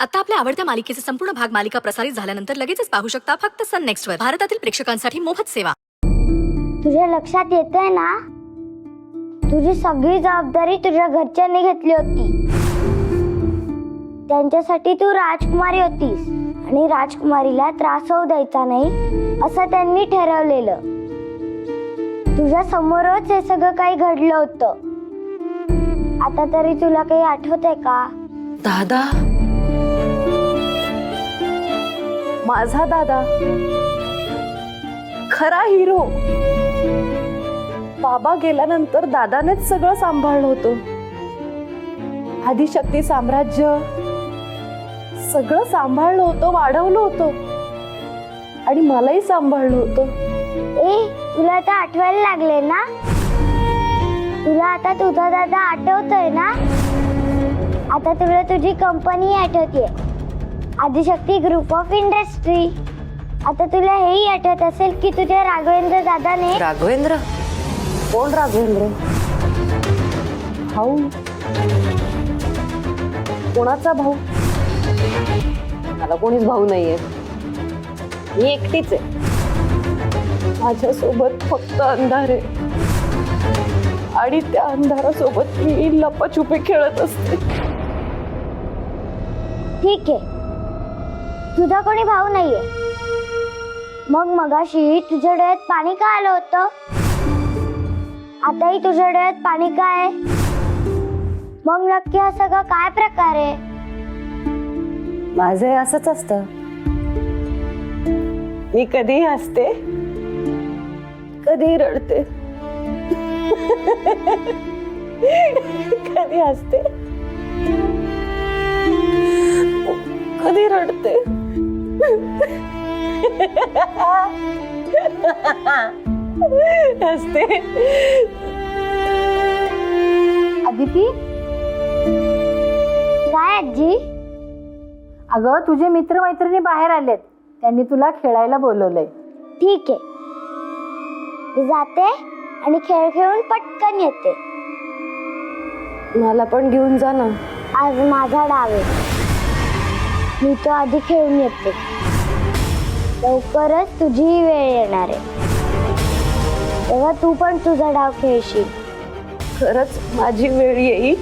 आता आपल्या आवडत्या मालिकेचे संपूर्ण भाग मालिका प्रसारित झाल्यानंतर लगेचच पाहू शकता फक्त सन नेक्स्ट वर. भारतातील प्रेक्षकांसाठी मोफत सेवा. तुझ्या लक्षात येतंय ना, तुझी सगळी जबाबदारी तुझ्या घरच्यांनी घेतली होती. त्यांच्यासाठी तू राजकुमारी होतीस आणि राजकुमारीला त्रास होऊ द्यायचा नाही असं त्यांनी ठरवलेलं. तुझ्या समोरच हे सगळं काही घडलं होतं. आता तरी तुला काही आठवतंय का? दादा, माझा दादा, खरा हिरो. बाबा गेल्यानंतर दादानेच सगळं सांभाळलं होतं. आदिशक्ती साम्राज्य सगळं सांभाळलं होतं, वाढवलं होतं आणि मलाही सांभाळलं होतं. तुला आता आठवायला लागले ना? तुला आता तुझा दादा आठवतोय ना? आता तुला तुझी कंपनी आठवते, आदिशक्ती ग्रुप ऑफ इंडस्ट्री. आता तुला हेही आठवत असेल की तुझ्या राघवेंद्र दादाने. राघवेंद्र? कोण राघवेंद्र? भाऊ? कोणाचा भाऊ? मला कोणीच भाऊ नाहीये, मी एकटीच आहे. माझ्यासोबत फक्त अंधार आहे आणि त्या अंधारासोबत मी लपाछुपी खेळत असते. ठीक आहे, तुझा कोणी भाऊ नाहीये. मग मगाशी तुझ्या डोळ्यात पाणी का आलं होतं? आताही तुझ्या डोळ्यात पाणी का आहे? मग नक्की हा सगळा काय प्रकार आहे? माझे असंच असतं. मी कधी हसते, कधी रडते. कधी हसते, कधी रडते. हसते. अदिती, काय आजी? अगं, तुझे मित्रमैत्रिणी बाहेर आलेत, त्यांनी तुला खेळायला बोलवलंय. ठीक आहे, मी जाते आणि खेळ खेळून पटकन येते. मला पण घेऊन जा ना. आज माझा डाव आहे, मी तो आधी खेळून येते. लवकरच तुझीही वेळ येणार आहे, तेव्हा तू पण तुझा डाव खेळशील. खरंच माझी वेळ येईल.